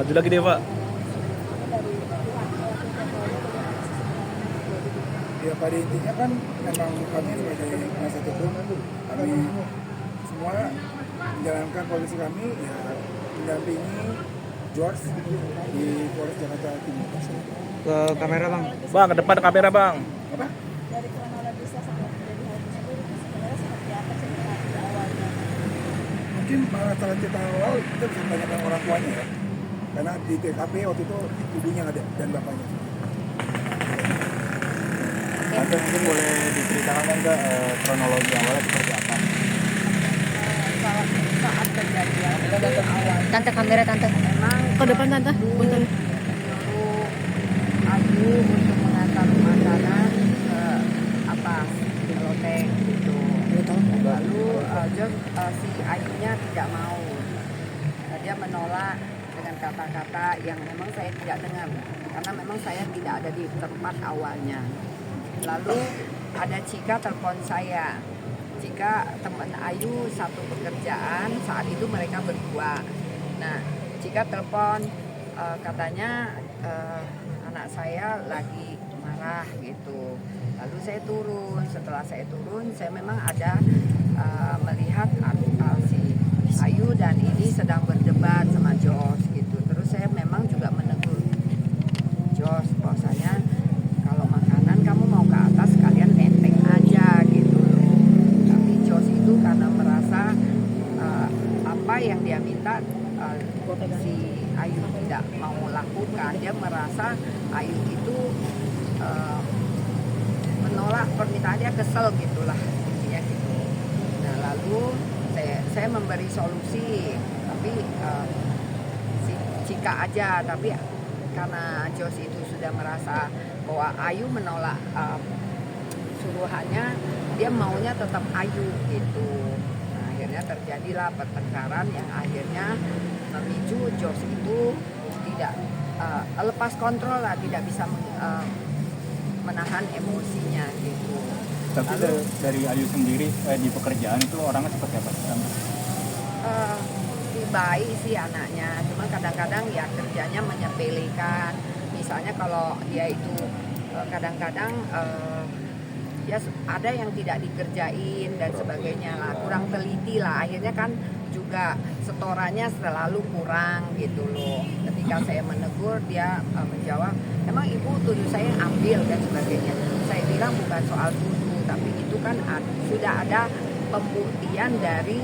Maju lagi deh, Pak. Ya pada intinya kan memang kami sebagai penasihat hukum, kami semua menjalankan polisi kami ya mendampingi George di Polres Jakarta Timur. Ke kamera bang. Bang, ke depan kamera, Bang. Apa? Dari kronologisnya sampai terjadi hal tersebut sebenarnya seperti apa cerita di awalnya? Mungkin malah salah cerita awal kita bisa tanyakan orang tuanya ya, karena di TKP waktu itu ibunya ada dan bapaknya. Tante mungkin boleh diceritakan kan ke kronologi awalnya seperti apa? Saat kejadian awal Tante kamera tante. memang Ke depan tante. Punten. menyuruh Ayu untuk mengantar makanan ke atas di loteng gitu. Lalu si Ayunya tidak mau. Dia menolak dengan kata-kata yang memang saya tidak dengar karena memang saya tidak ada di tempat awalnya. Lalu ada Cika telepon saya. Cika teman Ayu satu pekerjaan, saat itu mereka berdua. Nah, Cika telepon katanya anak saya lagi marah gitu. Lalu saya turun. Setelah saya turun, saya memang ada melihat si Ayu dan ini sedang berdebat sama Jos gitu. Terus saya memang juga menegur Jos bahwasanya kalau makanan kamu mau ke atas kalian nenteng aja gitu loh. Tapi Jos itu karena merasa apa yang dia minta si Ayu tidak mau lakukan, dia merasa Ayu itu menolak permintaan, dia kesel gitulah intinya gitu. Nah lalu saya memberi solusi, tapi si Cika aja, tapi karena Jos itu sudah merasa bahwa Ayu menolak suruhannya, dia maunya tetap Ayu gitu. Nah, akhirnya terjadilah pertengkaran yang akhirnya memicu Jos itu tidak lepas kontrol lah, tidak bisa menahan emosinya gitu. Tapi dari Ayu sendiri di pekerjaan itu orangnya seperti apa? Baik sih anaknya, cuma kadang-kadang ya kerjanya menyepelekan. Misalnya kalau dia itu kadang-kadang ya ada yang tidak dikerjain dan sebagainya lah, kurang teliti lah. Akhirnya kan juga setorannya selalu kurang gitu loh. Ketika saya menegur, dia menjawab, emang ibu tuduh saya ambil dan sebagainya. Saya bilang bukan soal tuduh, tapi itu kan sudah ada pembuktian dari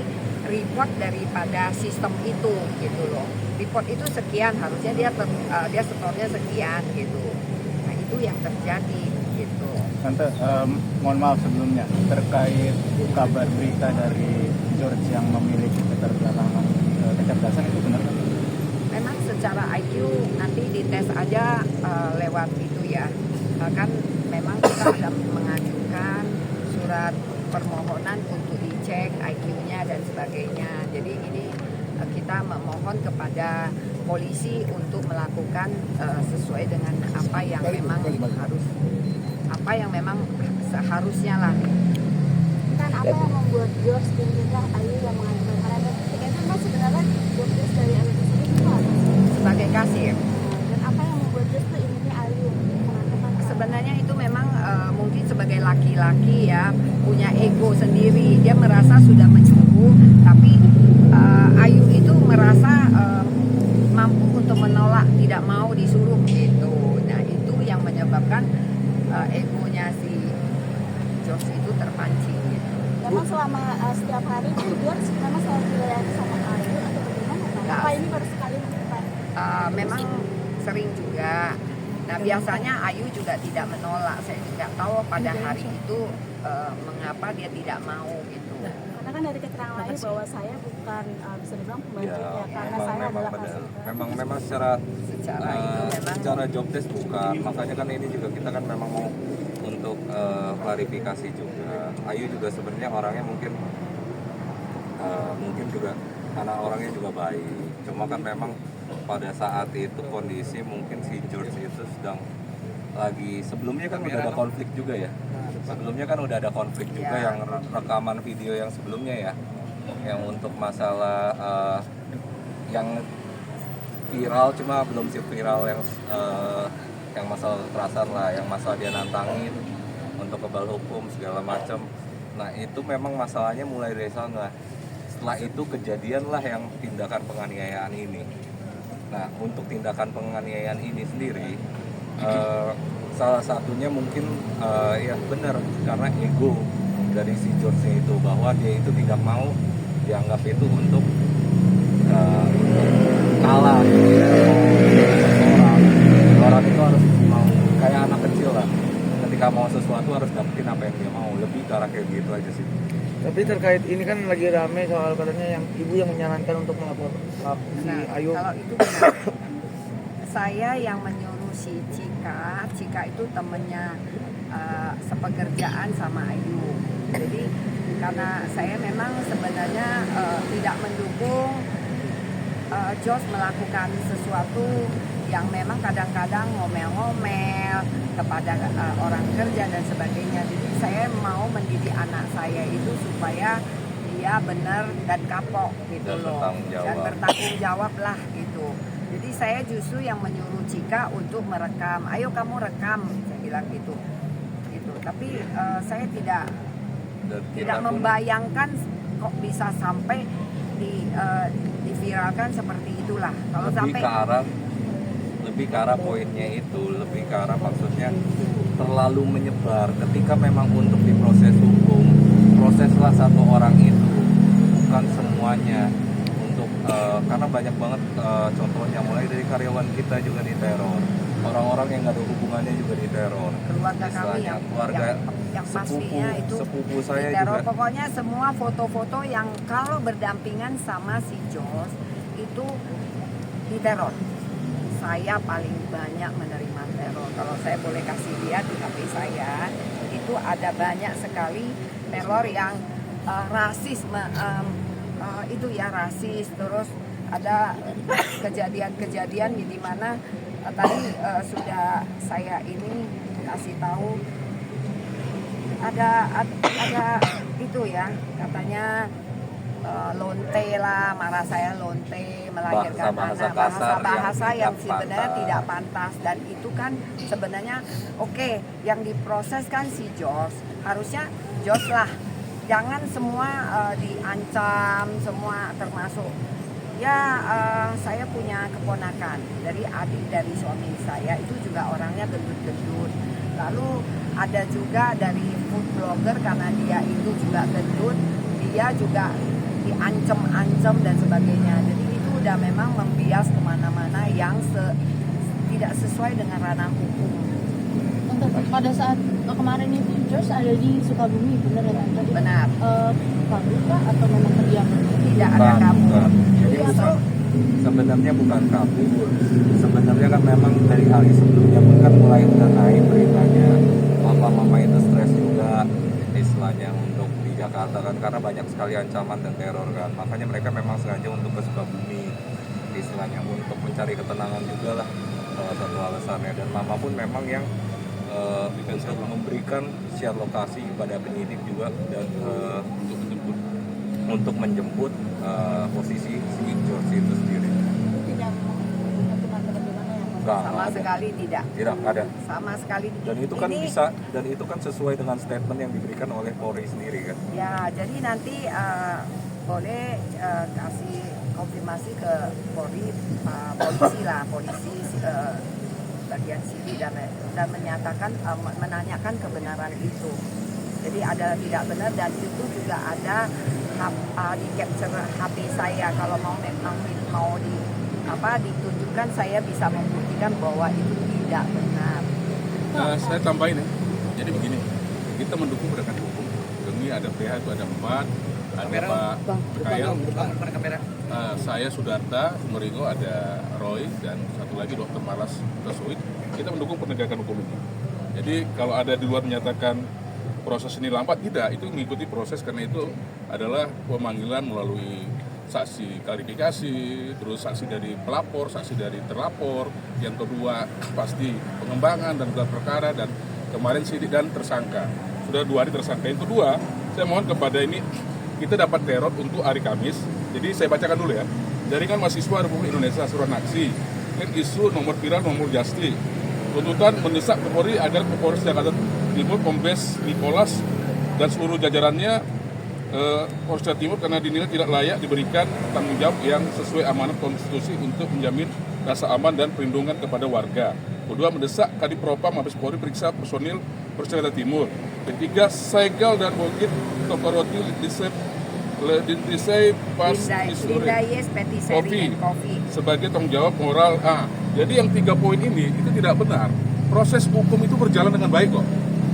report daripada sistem itu gitu loh. Report itu sekian, harusnya dia setornya sekian gitu. Nah itu yang terjadi gitu. Tante, mohon maaf sebelumnya terkait kabar berita dari George yang memiliki keterbelakangan kecerdasan itu benar kan? Memang secara IQ nanti dites aja lewat itu ya. Kan memang kita ada mengajukan surat permohonan untuk dicek IQ-nya dan sebagainya. Jadi ini kita memohon kepada polisi untuk melakukan sesuai dengan apa yang memang harus, apa yang memang seharusnya lah. Kan apa yang membuat George dan juga Ayu yang mengajukan karena ketika itu kan sebenarnya George dari Ayu tersebut itu apa? Sebagai kasir. Dan apa yang membuat George tuh ini Ayu mengatakan Sebenarnya itu memang mungkin sebagai laki-laki ya punya ego sendiri, dia merasa sudah menyuruh, tapi Ayu itu merasa mampu untuk menolak, tidak mau disuruh gitu. Nah itu yang menyebabkan egonya si Jos itu terpancing gitu. memang selama setiap hari itu George memang selalu dilayani sama Ayu atau bagaimana? Enggak. Apa ini baru sekali melakukan? Memang sering juga. Nah biasanya Ayu juga tidak menolak. Saya tidak tahu pada hari itu mengapa dia tidak mau gitu. Karena kan dari keterangan Ayu bahwa saya bukan bisa dibilang pembantunya karena saya adalah kasir. memang secara itu memang secara job desk bukan, makanya kan ini juga kita kan memang mau untuk klarifikasi juga. Ayu juga sebenarnya orangnya mungkin juga karena orangnya juga baik, cuma kan memang pada saat itu kondisi mungkin si George itu sedang lagi, sebelumnya kan udah ada konflik juga ya, sebelumnya kan udah ada konflik juga yang rekaman video yang sebelumnya ya, yang untuk masalah yang viral, cuma belum sih viral yang masalah kekerasan lah, yang masalah dia nantangin untuk kebal hukum segala macam. Nah itu memang masalahnya mulai dari sana. Setelah itu kejadian lah yang tindakan penganiayaan ini. Nah untuk tindakan penganiayaan ini sendiri, salah satunya mungkin ya benar karena ego dari si George itu, bahwa dia itu tidak mau dianggap itu untuk kalah orang itu harus mau kayak anak kecil lah, ketika mau sesuatu harus dapetin apa yang dia mau, lebih ke arah kayak gitu aja sih. Tapi terkait ini kan lagi rame soal katanya yang ibu yang menyarankan untuk melapor si Nah, Ayu. kalau itu benar. Saya yang menyuruh si Cika itu temennya sepekerjaan sama Ayu. Jadi karena saya memang sebenarnya tidak mendukung Jos melakukan sesuatu yang memang kadang-kadang ngomel-ngomel kepada orang kerja dan sebagainya. Jadi saya mau mendidik anak saya itu supaya dia benar dan kapok gitu Dan loh, bertanggung jawab. dan bertanggung jawab lah gitu. Jadi saya justru yang menyuruh Cika untuk merekam. Ayo kamu rekam, saya bilang gitu. Tapi saya tidak Dan kita pun membayangkan kok bisa sampai diviralkan seperti itulah. Kalau sampai lebih ke arah poinnya itu, lebih ke arah maksudnya terlalu menyebar. Ketika memang untuk diproses hukum, proseslah satu orang itu, bukan semuanya. Untuk karena banyak banget contohnya, mulai dari karyawan kita juga diteror, orang-orang yang nggak ada hubungannya juga diteror, keluarga kami istilahnya yang keluarga yang pastinya itu sepupu saya diteror. juga. Pokoknya semua foto-foto yang kalau berdampingan sama si Jos itu diteror. Saya paling banyak menerima teror. Kalau saya boleh kasih lihat di HP saya, itu ada banyak sekali teror yang rasis, itu ya rasis. Terus ada kejadian-kejadian di mana tadi sudah saya ini kasih tahu ada itu ya, katanya lonte lah, marah saya lonte, melahirkan Bahasa-bahasa anak, kasar bahasa yang yang tidak sebenarnya pantas. tidak pantas. Dan itu kan sebenarnya oke, yang diproses kan si Jos, harusnya Jos lah, jangan semua diancam semua, termasuk ya saya punya keponakan dari adik dari suami saya, itu juga orangnya gendut-gendut. Lalu ada juga dari food blogger, karena dia itu juga gendut, dia juga diancam-ancam dan sebagainya. Jadi itu udah memang membias kemana-mana yang tidak sesuai dengan ranah hukum. Untuk pada saat kemarin itu Jos ada di Sukabumi, benar ya Tante? Benar. Kabur kah atau memang kediaman? Tidak ada kabur. Jadi sebenarnya bukan kabur. Sebenarnya kan memang dari hari sebelumnya pun kan mulai udah naik beritanya. Mama itu stres juga istilahnya untuk di Jakarta kan, karena banyak sekali ancaman dan teror kan. Makanya mereka memang sengaja untuk ke Sukabumi istilahnya untuk mencari ketenangan juga lah, salah satu alasannya. Dan mama pun memang yang untuk memberikan share lokasi kepada penyidik juga, dan untuk menjemput posisi si George itu sendiri. Tidak menentukan bagaimana ya? Nggak Sama ada. sekali tidak. Tidak ada. Sama sekali. Dan itu kan Ini- dan itu kan sesuai dengan statement yang diberikan oleh Polri sendiri kan. Ya, jadi nanti boleh kasih konfirmasi ke polisi lah, polisi bagian sini, dan menyatakan menanyakan kebenaran itu. Jadi ada tidak benar, dan itu juga ada di capture HP saya. Kalau memang mau ditunjukkan, saya bisa membuktikan bahwa itu tidak benar. Saya tambahin ya. Jadi begini, kita mendukung penegakan hukum. Demi ada PH itu ada 4, ada Pak Mikael, saya Sudarta, Meringo, ada Roy, dan satu lagi Dr. Malas Tesuit. Kita mendukung penegakan hukum ini. Jadi kalau ada di luar menyatakan proses ini lambat, tidak, itu mengikuti proses, karena itu adalah pemanggilan melalui saksi klarifikasi, terus saksi dari pelapor, saksi dari terlapor, yang kedua pasti pengembangan dan gelar perkara, dan kemarin sidik dan tersangka. Sudah 2 hari tersangka. Yang kedua, saya mohon kepada ini, kita dapat teror untuk hari Kamis, jadi saya bacakan dulu ya. Jaringan Mahasiswa Republik Indonesia Suranaksi, isu nomor viral nomor Justly. Tuntutan mendesak Kapolri agar Kapolres Jakarta Timur Kombes Nicholas dan seluruh jajarannya Polres Jakarta Timur karena dinilai tidak layak diberikan tanggung jawab yang sesuai amanat konstitusi untuk menjamin rasa aman dan perlindungan kepada warga. Kedua, mendesak Kadipropam Mabes Polri periksa personil Polres Jakarta Timur. Ketiga, segel dan bukit toko roti Disay pas Lindayes Patisserie and Coffee sebagai tanggung jawab moral A. Jadi yang 3 poin ini itu tidak benar. Proses hukum itu berjalan dengan baik kok.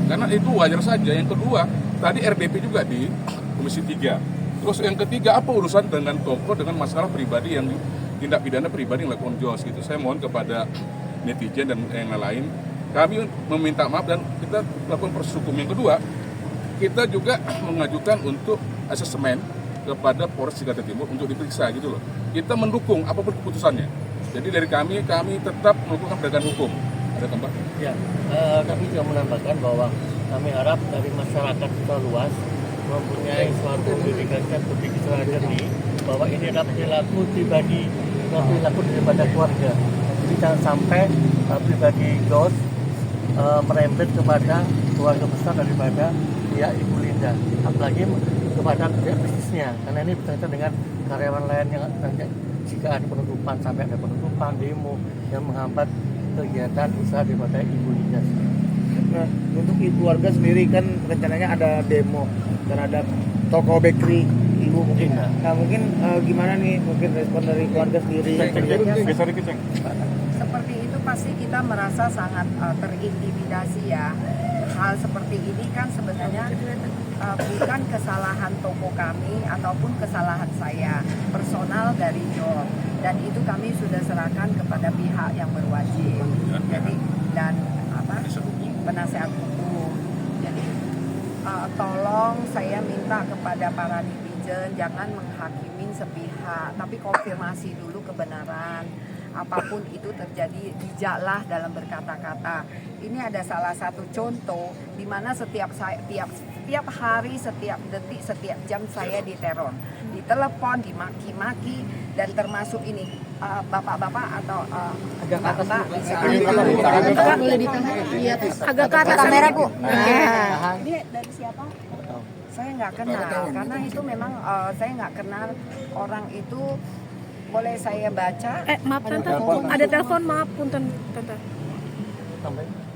Karena itu wajar saja. Yang kedua, tadi RDP juga di Komisi 3. Terus yang ketiga, apa urusan dengan toko dengan masalah pribadi yang tindak pidana pribadi yang dilakukan Jos gitu. Saya mohon kepada netizen dan yang lain, kami meminta maaf dan kita lakukan proses hukum. Yang kedua, kita juga mengajukan untuk asesmen kepada Polres Jakarta Timur untuk diperiksa gitu loh. Kita mendukung apapun keputusannya. Jadi dari kami tetap melakukan penegakan hukum. Ada tambah? Ya, kami juga menambahkan bahwa kami harap dari masyarakat secara luas mempunyai suatu pendidikan publik secara jernih bahwa ini adalah perilaku pribadi, perilaku daripada keluarga. Jadi jangan sampai pribadi Jos merembet kepada keluarga besar daripada pihak Ibu Linda, apalagi kepada pihak bisnisnya, karena ini berkaitan dengan karyawan lain yang nanti jika ada penutupan, sampai ada penutupan, demo yang menghambat kegiatan usaha daripada Ibu Linda. Nah, untuk ibu warga sendiri kan rencananya ada demo terhadap toko bakery ibu mungkin. Nah mungkin gimana nih mungkin respon dari keluarga sendiri? Seperti itu pasti kita merasa sangat terintimidasi ya. Hal seperti ini kan sebenarnya bukan kesalahan toko kami ataupun kesalahan saya personal dari Jos, dan itu kami sudah serahkan kepada pihak yang berwajib. Jadi dan penasehat hukum. Jadi tolong saya minta kepada para netizen jangan menghakimi sepihak, tapi konfirmasi dulu kebenaran. Apapun itu terjadi, bijaklah dalam berkata-kata. Ini ada salah satu contoh di mana setiap hari, setiap detik, setiap jam saya diteror, ditelepon, dimaki-maki, dan termasuk ini bapak-bapak atau mbak bisa Boleh ditahan. Iya, agak ke atas kamera Bu. Dia dari siapa? Saya nggak kenal, karena itu memang saya nggak kenal orang itu. Boleh saya baca? Maaf Tante, ada telepon, maaf punten Tante.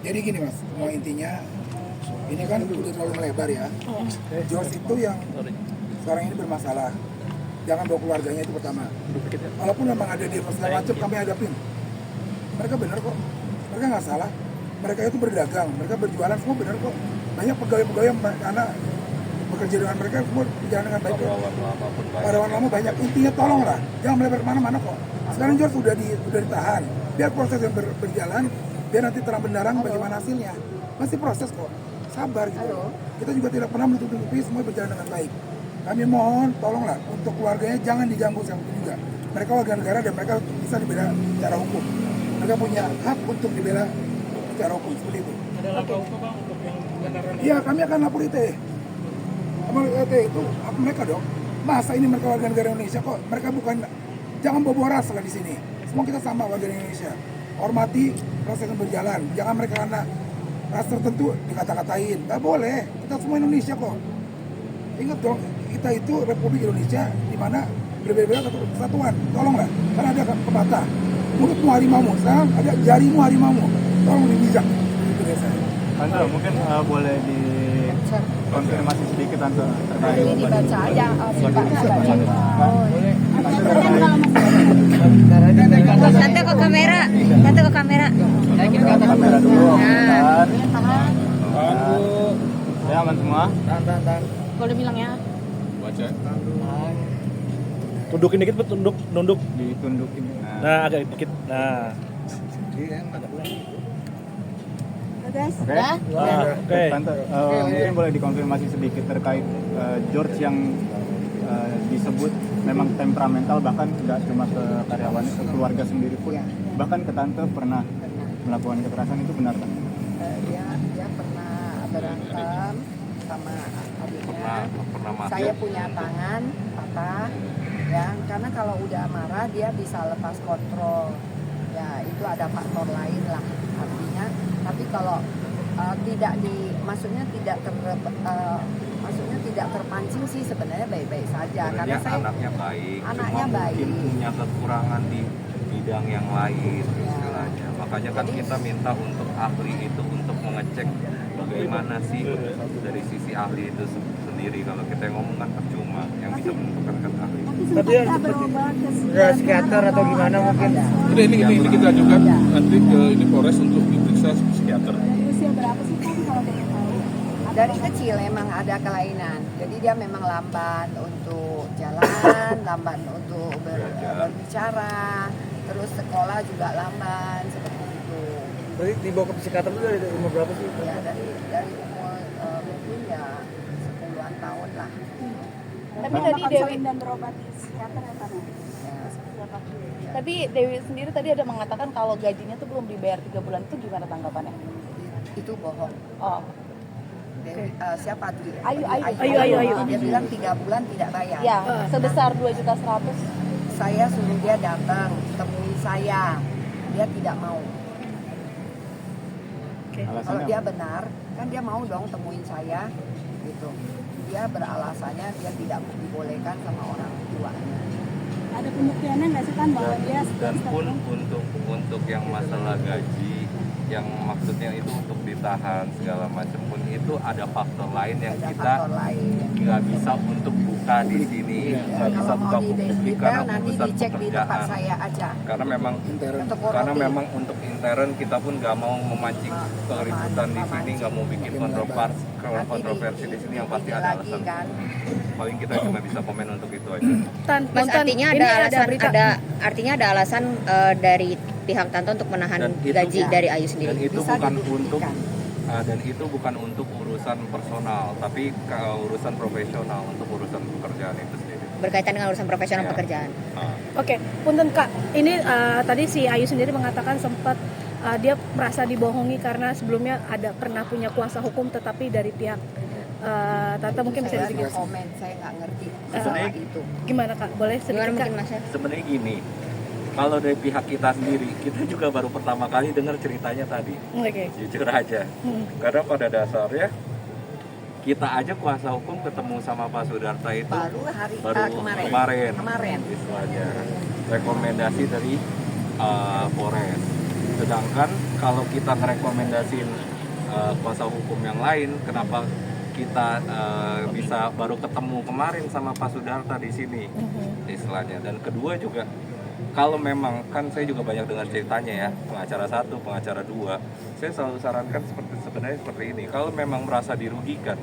Jadi gini Mas, mau intinya ini kan udah terlalu melebar ya. Jos itu yang sekarang ini bermasalah. Jangan bawa keluarganya, itu pertama. Walaupun memang ada demo segala macam, kami hadapin. Mereka benar kok, mereka nggak salah. Mereka itu berdagang, mereka berjualan, semua benar kok. Banyak pegawai-pegawai karena bekerja dengan mereka semua berjalan dengan baik. Karyawan lama banyak. Intinya tolonglah, jangan melebar kemana-mana kok. Sekarang Jos sudah ditahan. Biar proses yang berjalan, biar nanti terang benderang bagaimana hasilnya. Masih proses kok, sabar gitu. Kita juga tidak pernah menutup-nutupi, semua berjalan dengan baik. Kami mohon, tolonglah untuk keluarganya jangan diganggu sama juga. Mereka warga negara dan mereka bisa dibela secara hukum. Mereka punya hak untuk dibela secara hukum seperti itu. Ada langkah hukum Bang untuk yang benaran? Iya, kami akan lapor ITE. Itu mereka dong. Masa ini mereka warga negara Indonesia kok? Mereka bukan, jangan bawa ras lah di sini. Semua kita sama warga Indonesia. Hormati proses yang berjalan. Jangan mereka karena ras tertentu dikata-katain. Gak boleh. Kita semua Indonesia kok. Ingat dong, kita itu Republik Indonesia di mana berbeda-beda kesatuan. Tolonglah, karena ada pepatah. Mulutmu harimaumu, sekarang ada jarimu harimaumu. Tolong bijak. Itu biasanya. Tante, mungkin boleh dikonfirmasi sedikit Tante terkait Ini dibaca aja sifatnya Tante ke kamera. Tante ke kamera. kamera dulu. Bentar. Ya, aman semua. Tahan. Boleh bilang ya. Baca. Tundukin dikit, nunduk. Ditundukin. Nah, agak dikit. Nah. Guys, Oke. ya. Oke. Tante, mungkin boleh dikonfirmasi sedikit terkait George yang disebut memang temperamental, bahkan tidak cuma ke karyawannya, ke keluarga sendiri pun, bahkan ke Tante pernah melakukan kekerasan, itu benar kan? dia pernah berantem sama adiknya. Pernah mati. Saya punya tangan patah, ya, karena kalau udah marah dia bisa lepas kontrol. Ya itu ada faktor lain lah artinya. Tapi kalau maksudnya tidak terpancing sih sebenarnya baik-baik saja. Karena saya anaknya baik, anaknya cuma baik. mungkin punya kekurangan di bidang yang lain istilahnya. Makanya kan kita minta untuk ahli itu untuk mengecek bagaimana sih dari sisi ahli itu sendiri. Kalau kita ngomong kan percuma, yang bisa menentukan kan ahli. Tapi ya seperti psikiater atau gimana mungkin. Udah ini kita ajukan nanti ke ini Polres untuk diperiksa psikiater. Usia berapa sih Pak kalau boleh tahu? Dari kecil memang ada kelainan. Jadi dia memang lamban untuk jalan, lamban untuk berbicara, terus sekolah juga lamban seperti itu. Berarti dibawa ke psikiater itu dari umur berapa sih? Ya dari umur mungkin ya 10-an tahun lah. Tapi tadi Dewi dan berobat di psikiater ya Pak? Tapi Dewi sendiri tadi ada mengatakan kalau gajinya tuh belum dibayar 3 bulan, itu gimana tanggapannya? Itu bohong. Oh. Dewi, siapa tuh? Ayu. Dia bilang 3 bulan tidak bayar. Ya, sebesar 2.100.000. Saya suruh dia datang temui saya, dia tidak mau. Kalau dia benar, kan dia mau dong temuin saya, gitu. Dia beralasannya dia tidak dibolehkan sama orang tuanya. Ada pembuktiannya nggak sih kan bahwa dia Dan pun untuk yang masalah gaji, yang maksudnya itu untuk ditahan segala macam pun itu ada faktor lain yang Ada kita faktor lain. nggak bisa untuk buka di sini, nggak bisa Kalau buka mau publik didetail karena nanti urusan dicek di tempat pekerjaan. saya aja. Karena memang Untuk karena Robi. memang untuk intern kita pun nggak mau memancing keributan di sini, nggak mau bikin kontroversi di sini yang pasti ada alasan. Kan? Paling kita cuma bisa komen untuk itu aja. Mas, artinya artinya ada alasan dari pihak Tanto untuk menahan Dan itu- gaji dari Ayu Dan sendiri. itu Bisa bukan dibuktikan. untuk urusan personal, tapi urusan profesional, untuk urusan pekerjaan itu sendiri. Berkaitan dengan urusan profesional Ya. pekerjaan. Oke, punten Kak. Ini tadi si Ayu sendiri mengatakan sempat dia merasa dibohongi karena sebelumnya pernah punya kuasa hukum, tetapi dari pihak Tante mungkin bisa Saya sedikit. nggak komen, saya nggak ngerti Sebenarnya itu. Gimana Kak? Boleh Gimana sedikit Kak? mungkin Mas? Sebenarnya gini, kalau dari pihak kita sendiri, kita juga baru pertama kali dengar ceritanya tadi. Oke. Jujur aja. Karena pada dasarnya kita aja kuasa hukum ketemu sama Pak Sudarta itu Baru kemarin. istilahnya rekomendasi dari Polres. Sedangkan kalau kita ngerekomendasiin kuasa hukum yang lain, kenapa kita bisa baru ketemu kemarin sama Pak Sudarta di sini istilahnya. Dan kedua juga, kalau memang kan saya juga banyak dengar ceritanya ya, pengacara 1, pengacara 2, saya selalu sarankan sebenarnya seperti ini. Kalau memang merasa dirugikan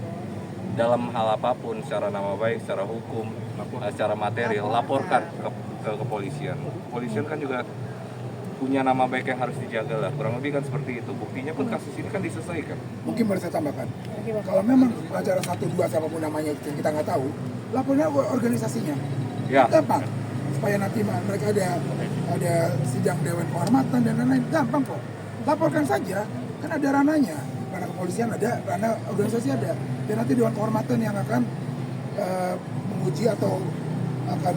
dalam hal apapun, secara nama baik, secara hukum, secara material, laporkan ke kepolisian. Kepolisian kan juga punya nama baik yang harus dijaga lah, kurang lebih kan seperti itu. Buktinya pun kasus ini kan diselesaikan. Mungkin baru saya tambahkan, kalau memang pengacara 1, 2 siapapun namanya yang kita nggak tahu, lapornya organisasinya. Ya. Gampang, supaya nanti mereka ada sidang dewan kehormatan dan lain-lain, gampang kok. Laporkan saja, kan ada rananya. Ranah kepolisian ada, ranah organisasi ada. Dan nanti dewan kehormatan yang akan menguji atau akan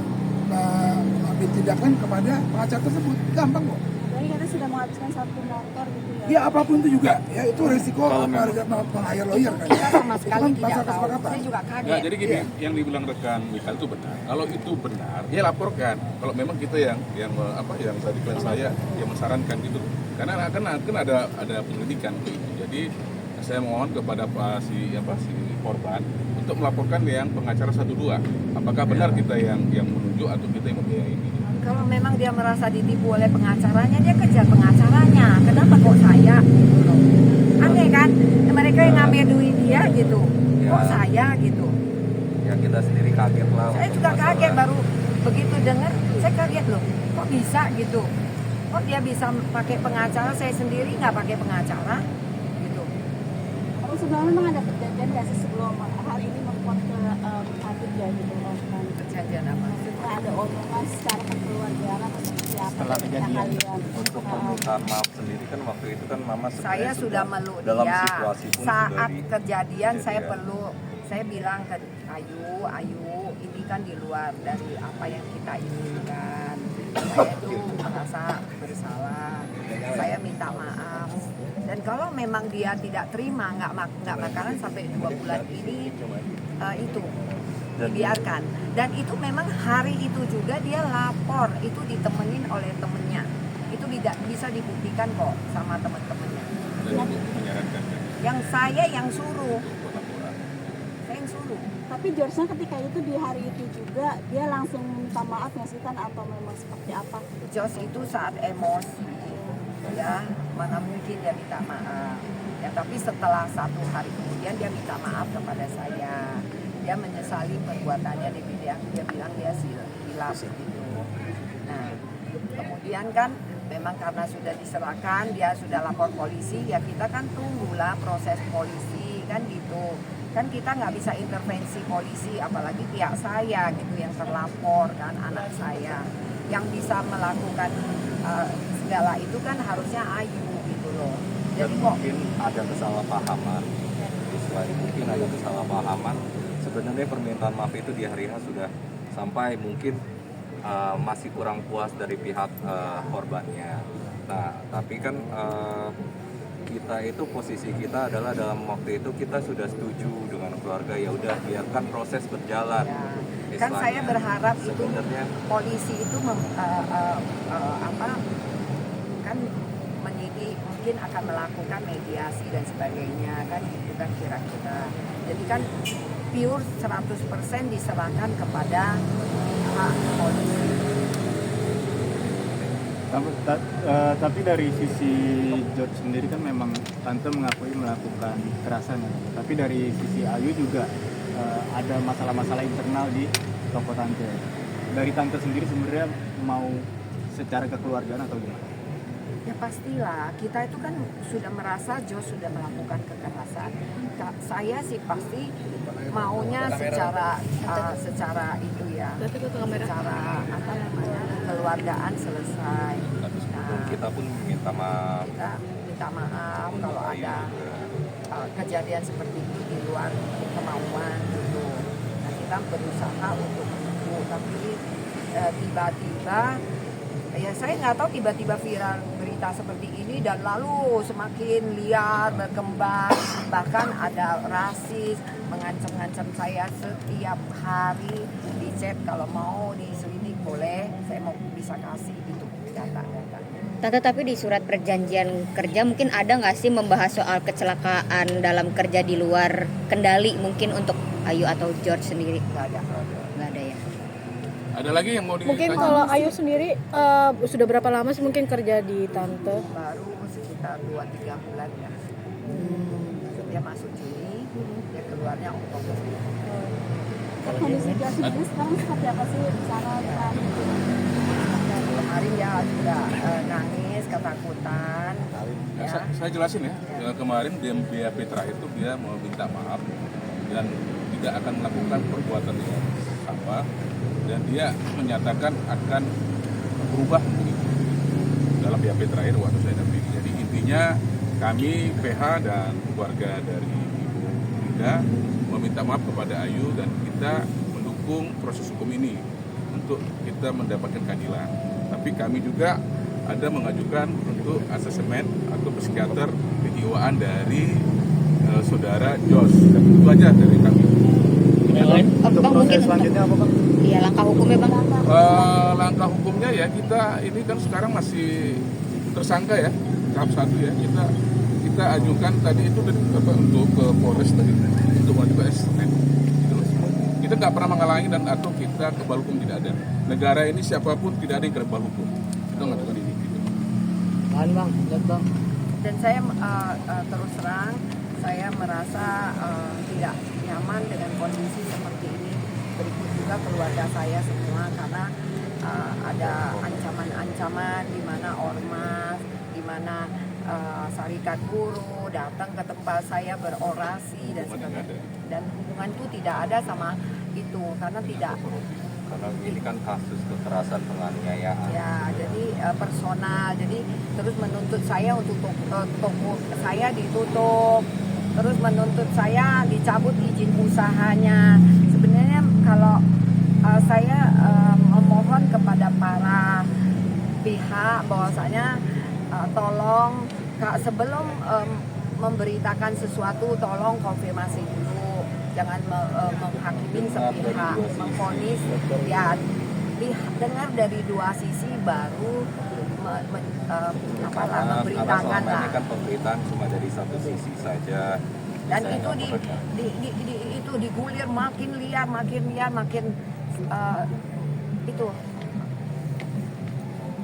mengambil tindakan kepada pengacara tersebut, gampang kok. Jadi kita sudah menghabiskan 1 motor gitu ya. Ya apapun itu juga, ya itu resiko meng-hire lawyer kan. Saya sama Itu sekali kan tidak pasal tahu. kesepakatan. Saya juga kaget. Nah, jadi gini, yang dibilang rekan Michael itu benar. Kalau itu benar, ya laporkan. Kalau memang kita yang tadi klien saya yang mensarankan gitu. Karena akan ada penyelidikan gitu. Jadi saya mohon kepada si korban untuk melaporkan yang pengacara 1, 2. Apakah benar kita yang menunjuk atau kita yang membiayai ini? Kalau memang dia merasa ditipu oleh pengacaranya, dia kejar pengacaranya. Kenapa kok saya gitu loh? Aneh kan? Mereka yang ngambil duit dia gitu. Kok saya gitu? Ya kita sendiri kaget lah. Saya juga kaget, baru begitu dengar, saya kaget loh. Kok bisa gitu? Kok dia bisa pakai pengacara, saya sendiri nggak pakai pengacara gitu. Tapi sebelumnya memang ada perjanjian nggak sih sebelum hal ini membuat ke Bupati ya gitu kan? Perjanjian apa? Maksudnya ada omongan secara kekeluargaan atau seperti apa? Setelah kejadian. Kalian. Untuk permintaan maaf sendiri kan waktu itu kan Mama Saya sebenarnya sudah meluk dalam dia. situasi pun Saat sudah kejadian saya kejadian. perlu, saya bilang ke Ayu, ini kan di luar dari apa yang kita inginkan. Saya itu merasa bersalah, saya minta maaf. Dan kalau memang dia tidak terima, nggak makanan sampai 2 bulan ini, itu dibiarkan. Dan itu memang hari itu juga dia lapor, itu ditemenin oleh temennya. Itu bisa dibuktikan kok sama teman-temannya. Yang saya yang suruh. Saya yang suruh. Tapi George-nya ketika itu di hari itu juga dia langsung minta maaf nggak sih Tan, atau memang seperti apa? George itu saat emosi, ya mana mungkin dia minta maaf. Ya tapi setelah 1 hari kemudian dia minta maaf kepada saya. Dia menyesali perbuatannya, dia bilang dia hilaf gitu. Nah kemudian kan memang karena sudah diserahkan, dia sudah lapor polisi, ya kita kan tunggulah proses polisi kan gitu. Kan kita nggak bisa intervensi polisi, apalagi pihak saya gitu yang terlapor kan, anak saya. Yang bisa melakukan segala itu kan harusnya Ayu gitu loh. Jadi kok mungkin ada kesalahpahaman, mungkin ada kesalahpahaman. Sebenarnya permintaan maaf itu di hari H sudah sampai, mungkin masih kurang puas dari pihak korbannya. Nah, tapi kan kita itu posisi kita adalah dalam waktu itu kita sudah setuju dengan keluarga, ya udah biarkan proses berjalan. Ya, kan saya berharap sebenarnya itu polisi itu kan menyidik, mungkin akan melakukan mediasi dan sebagainya kan gitu kan kira-kira. Jadi kan pure 100% diserahkan kepada pihak polisi. Tapi dari sisi George sendiri kan memang tante mengakui melakukan kekerasan ya. Tapi dari sisi Ayu juga ada masalah-masalah internal di toko tante. Dari tante sendiri sebenarnya mau secara kekeluargaan atau gimana? Ya pastilah, kita itu kan sudah merasa Jos sudah melakukan kekerasan. Saya sih pasti maunya secara itu ya, secara apa namanya, kekeluargaan selesai. Nah, kita pun minta maaf. Kita minta maaf kalau ada kejadian seperti itu di luar kemauan gitu. Nah, kita berusaha untuk menunggu, tapi tiba-tiba ya saya nggak tahu, tiba-tiba viral berita seperti ini dan lalu semakin liar berkembang, bahkan ada rasis mengancam-ngancam saya setiap hari di chat. Kalau mau diselidik boleh, saya mau bisa kasih itu data-data. Tante, tapi di surat perjanjian kerja mungkin ada nggak sih membahas soal kecelakaan dalam kerja di luar kendali mungkin untuk Ayu atau George sendiri? Nggak ada ya. Ada lagi yang mau mungkin kalau Ayu sendiri sudah berapa lama sih mungkin kerja di tante? Baru sekitar 2-3 bulan ya. Dia masuk Juni, dia keluarnya Oktober. Kondisi dia sendiri sekarang seperti apa sih di sana? Kemarin dia juga nangis, ketakutan. Ya. Saya jelasin ya. Kemarin di BAP terakhir itu dia mau minta maaf dan tidak akan melakukan perbuatan yang sama, dan dia menyatakan akan berubah dalam BAP terakhir waktu saya dampingi. Jadi intinya kami PH dan keluarga dari Ibu Linda meminta maaf kepada Ayu dan kita mendukung proses hukum ini untuk kita mendapatkan keadilan. Tapi kami juga ada mengajukan untuk asesmen atau psikiater kejiwaan dari saudara Jos. Dan itu aja dari kami. Untuk proses selanjutnya apa Bang? Iya, langkah hukumnya Bang. Langkah hukumnya ya, kita ini kan sekarang masih tersangka ya, tahap 1 ya. Kita ajukan tadi itu untuk ke Polres tadi untuk mengajukan asesmen. Kita nggak pernah menghalangi dan atau kita kebal hukum, tidak ada. Negara ini siapapun tidak ada yang kebal hukum. Kita mengajukan ini. Gitu. Bang, lihat Bang. Dan saya terus terang, saya merasa tidak nyaman dengan kondisi seperti ini. Berikut juga keluarga saya semua, karena ada ancaman-ancaman di mana ormas, di mana serikat buruh datang ke tempat saya berorasi dan sebagainya. Dan hubungan itu tidak ada sama itu, karena ini kan kasus kekerasan penganiayaan. Ya, jadi personal, jadi terus menuntut saya untuk toko saya ditutup, terus menuntut saya dicabut izin usahanya. Sebenarnya kalau saya memohon kepada para pihak bahwasanya tolong sebelum memberitakan sesuatu tolong konfirmasi dulu, jangan menghakimi sepihak, memvonis ya dengar dari dua sisi baru karena memberitakan selama lah. ini kan pemberitaan cuma dari satu sisi saja. Dan Saya itu nggak itu digulir makin liar itu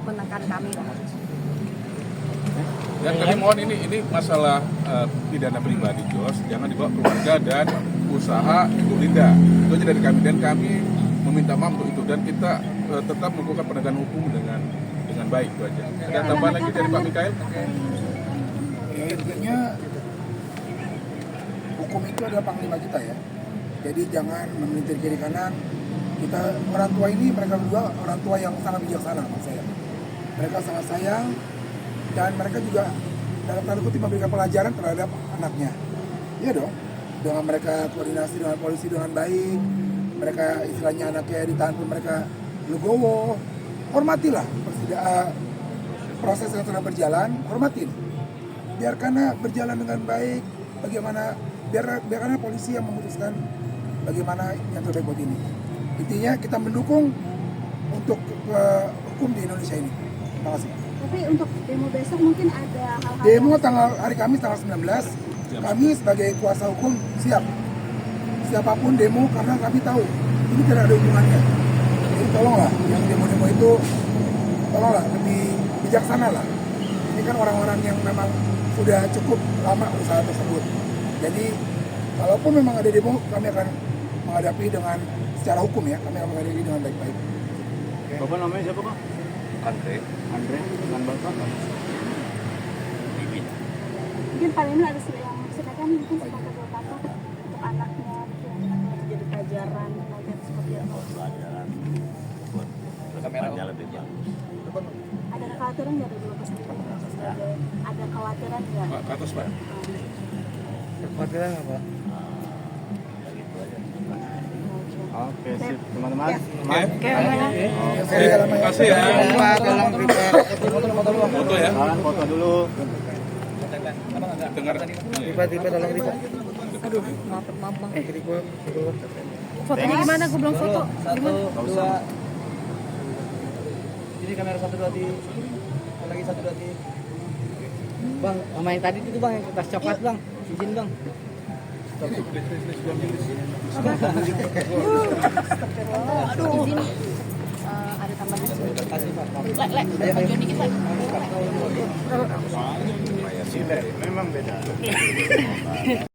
menekan kami lah. Dan kami mohon ini masalah pidana pribadi Jos, jangan dibawa keluarga dan usaha Ibu Linda. Itu aja dari kami, dan kami meminta maaf untuk itu, dan kita tetap melakukan penegakan hukum dengan baik, itu aja. Ada tambahan lagi dari Pak Mikael? Ya intinya hukum itu adalah panglima kita ya. Jadi jangan memelintir kiri kanan. Kita orang tua ini, mereka berdua orang tua yang sangat bijaksana menurut saya. Mereka sangat sayang dan mereka juga dalam tanda kutip memberikan pelajaran terhadap anaknya. Iya dong. Dengan mereka koordinasi dengan polisi dengan baik, mereka istilahnya anaknya ditahan pun mereka legowo. Hormatilah proses yang sudah berjalan, hormatin. Biarkanlah berjalan dengan baik. Bagaimana biarkanlah polisi yang memutuskan bagaimana yang terbaik buat ini. Intinya kita mendukung untuk hukum di Indonesia ini. Terima kasih. Tapi untuk demo besok mungkin ada hal-hal Demo hari Kamis tanggal 19, kami sebagai kuasa hukum siap. Siapapun demo karena kami tahu ini tidak ada hubungannya. Jadi tolonglah yang demo-demo itu tolonglah lebih bijaksana lah. Ini kan orang-orang yang memang sudah cukup lama usaha tersebut. Jadi kalaupun memang ada demo, kami akan menghadapi dengan secara hukum ya, kami akan menghadapi dengan baik-baik. Bapak namanya siapa Pak? Andre. Dengan Bapak? mungkin Pak Lino ada yang silakan mungkin sebagai bapak untuk anaknya mungkin jadi pelajaran mungkin seperti apa? Pelajaran buat kedepannya lebih bagus. Ada kekhawatiran nggak dari bapak sendiri? Ada kekhawatiran nggak? Pak, ke atas Pak. Kekhawatiran apa? Oke, sip. Teman-teman. Terima kasih ya. Tolong prepare. Foto ya. Foto dulu. Dengar. Tiba-tiba tolong Riba. Aduh, maaf bang. Riba. Fotonya gimana? Gue belum foto. Satu, dua. Jadi kamera 1, 2, 3. Lagi 1, 2, 3. Bang, sama yang tadi itu bang, yang kertas coklat bang. Izin bang. Aduh, izin. Ada tambahan. Maju dikit Pak. Memang beda.